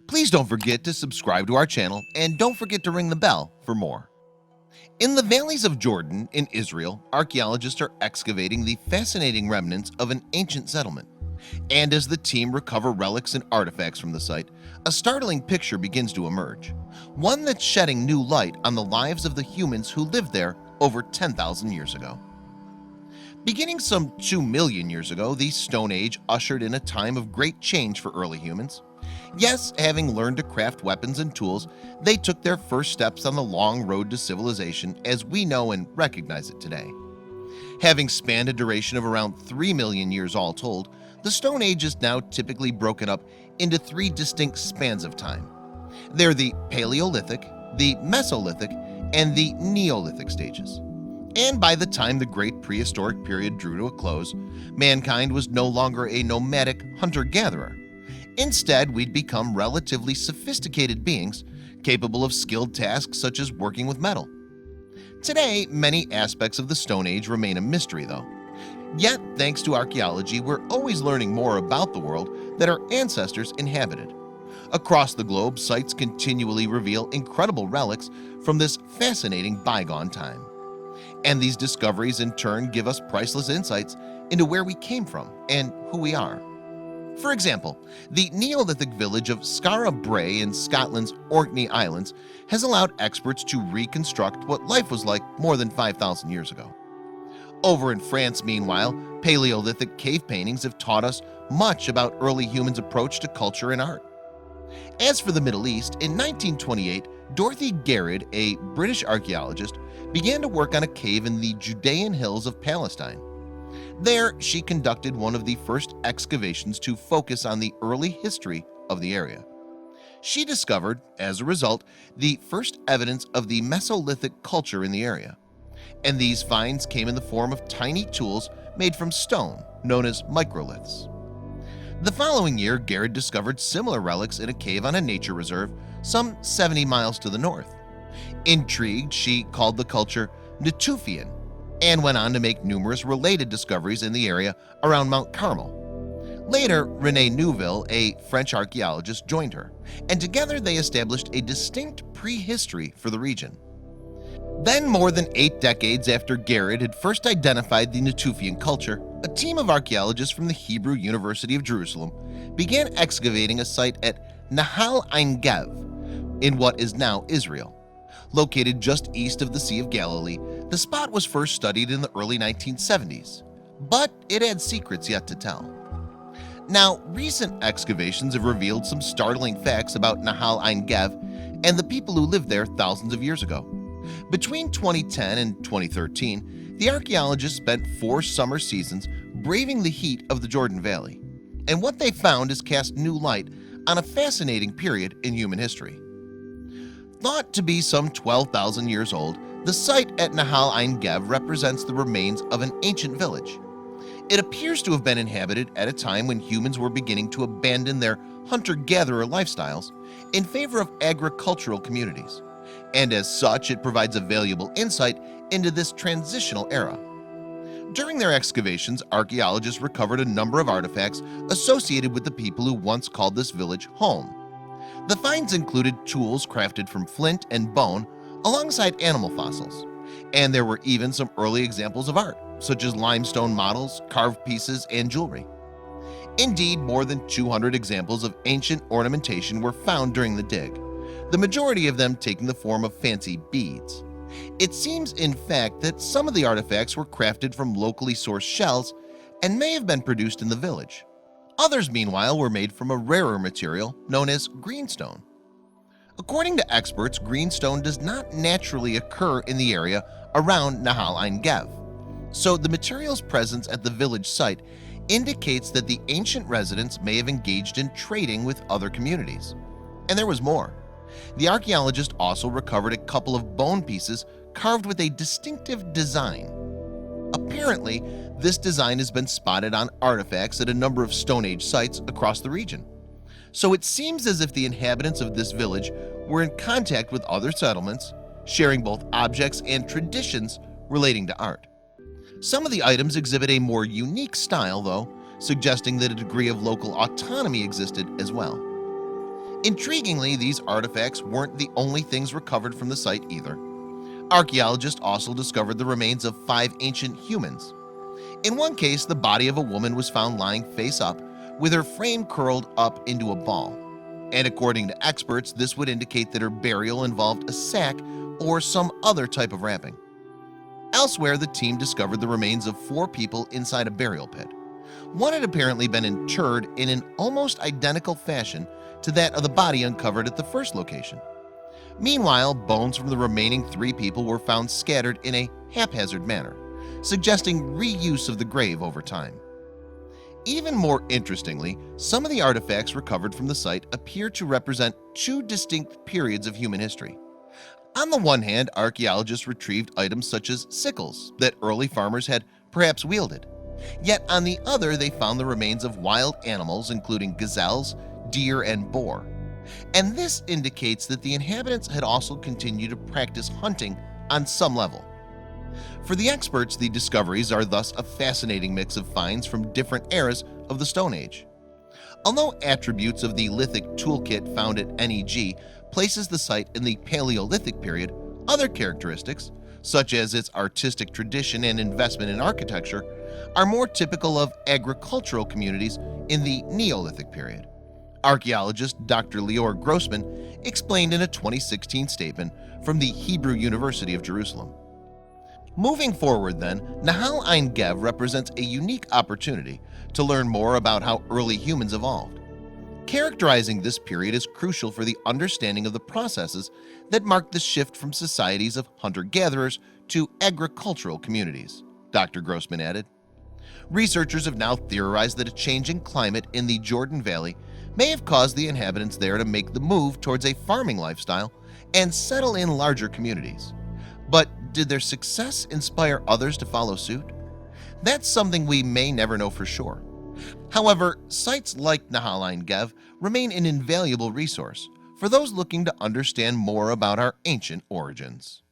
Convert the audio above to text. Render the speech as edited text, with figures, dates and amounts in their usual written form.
Please don't forget to subscribe to our channel and don't forget to ring the bell for more. In the valleys of Jordan in Israel, archaeologists are excavating the fascinating remnants of an ancient settlement. And as the team recover relics and artifacts from the site, a startling picture begins to emerge, one that's shedding new light on the lives of the humans who lived there over 10,000 years ago. Beginning some 2 million years ago, the Stone Age ushered in a time of great change for early humans. Yes, having learned to craft weapons and tools, they took their first steps on the long road to civilization as we know and recognize it today. Having spanned a duration of around 3 million years all told, the Stone Age is now typically broken up into 3 distinct spans of time. They're the Paleolithic, the Mesolithic, and the Neolithic stages. And by the time the great prehistoric period drew to a close, mankind was no longer a nomadic hunter-gatherer. Instead, we'd become relatively sophisticated beings capable of skilled tasks such as working with metal. Today, many aspects of the Stone Age remain a mystery though. Yet, thanks to archaeology, we're always learning more about the world that our ancestors inhabited. Across the globe, sites continually reveal incredible relics from this fascinating bygone time. And these discoveries in turn give us priceless insights into where we came from and who we are. For example, the Neolithic village of Skara Brae in Scotland's Orkney Islands has allowed experts to reconstruct what life was like more than 5,000 years ago. Over in France, meanwhile, Paleolithic cave paintings have taught us much about early humans' approach to culture and art. As for the Middle East, in 1928, Dorothy Garrod, a British archaeologist, began to work on a cave in the Judean hills of Palestine. There, she conducted one of the first excavations to focus on the early history of the area. She discovered, as a result, the first evidence of the Mesolithic culture in the area. And these finds came in the form of tiny tools made from stone, known as microliths. The following year, Garrod discovered similar relics in a cave on a nature reserve some 70 miles to the north. Intrigued, she called the culture Natufian and went on to make numerous related discoveries in the area around Mount Carmel. Later, René Neuville, a French archaeologist, joined her, and together they established a distinct prehistory for the region. Then, more than 8 decades after Garrod had first identified the Natufian culture, a team of archaeologists from the Hebrew University of Jerusalem began excavating a site at Nahal Ein Gev in what is now Israel. Located just east of the Sea of Galilee, the spot was first studied in the early 1970s, but it had secrets yet to tell. Now, recent excavations have revealed some startling facts about Nahal Ein Gev and the people who lived there thousands of years ago. Between 2010 and 2013, the archaeologists spent 4 summer seasons braving the heat of the Jordan Valley, and what they found has cast new light on a fascinating period in human history. Thought to be some 12,000 years old, the site at Nahal Ein Gev represents the remains of an ancient village. It appears to have been inhabited at a time when humans were beginning to abandon their hunter-gatherer lifestyles in favor of agricultural communities, and as such it provides a valuable insight into this transitional era. During their excavations, archaeologists recovered a number of artifacts associated with the people who once called this village home. The finds included tools crafted from flint and bone alongside animal fossils, and there were even some early examples of art, such as limestone models, carved pieces, and jewelry. Indeed, more than 200 examples of ancient ornamentation were found during the dig, the majority of them taking the form of fancy beads. It seems, in fact, that some of the artifacts were crafted from locally sourced shells and may have been produced in the village. Others, meanwhile, were made from a rarer material known as greenstone. According to experts, greenstone does not naturally occur in the area around Nahal Ein Gev, so the material's presence at the village site indicates that the ancient residents may have engaged in trading with other communities. And there was more. The archaeologist also recovered a couple of bone pieces carved with a distinctive design. Apparently, this design has been spotted on artifacts at a number of Stone Age sites across the region. So it seems as if the inhabitants of this village were in contact with other settlements, sharing both objects and traditions relating to art. Some of the items exhibit a more unique style, though, suggesting that a degree of local autonomy existed as well. Intriguingly, these artifacts weren't the only things recovered from the site either. Archaeologists also discovered the remains of 5 ancient humans. In one case, the body of a woman was found lying face up, with her frame curled up into a ball. And according to experts, this would indicate that her burial involved a sack or some other type of wrapping. Elsewhere, the team discovered the remains of 4 people inside a burial pit. One had apparently been interred in an almost identical fashion to that of the body uncovered at the first location. Meanwhile, bones from the remaining 3 people were found scattered in a haphazard manner, suggesting reuse of the grave over time. Even more interestingly, some of the artifacts recovered from the site appear to represent 2 distinct periods of human history. On the one hand, archaeologists retrieved items such as sickles that early farmers had perhaps wielded. Yet on the other, they found the remains of wild animals including gazelles, deer, and boar. And this indicates that the inhabitants had also continued to practice hunting on some level. For the experts, the discoveries are thus a fascinating mix of finds from different eras of the Stone Age. Although attributes of the lithic toolkit found at NEG places the site in the Paleolithic period, other characteristics, such as its artistic tradition and investment in architecture, are more typical of agricultural communities in the Neolithic period. Archaeologist Dr. Lior Grossman explained in a 2016 statement from the Hebrew University of Jerusalem. Moving forward then, Nahal Ein Gev represents a unique opportunity to learn more about how early humans evolved. Characterizing this period is crucial for the understanding of the processes that marked the shift from societies of hunter-gatherers to agricultural communities, Dr. Grossman added. Researchers have now theorized that a changing climate in the Jordan Valley may have caused the inhabitants there to make the move towards a farming lifestyle and settle in larger communities. But did their success inspire others to follow suit? That's something we may never know for sure. However, sites like Nahal Ein Gev remain an invaluable resource for those looking to understand more about our ancient origins.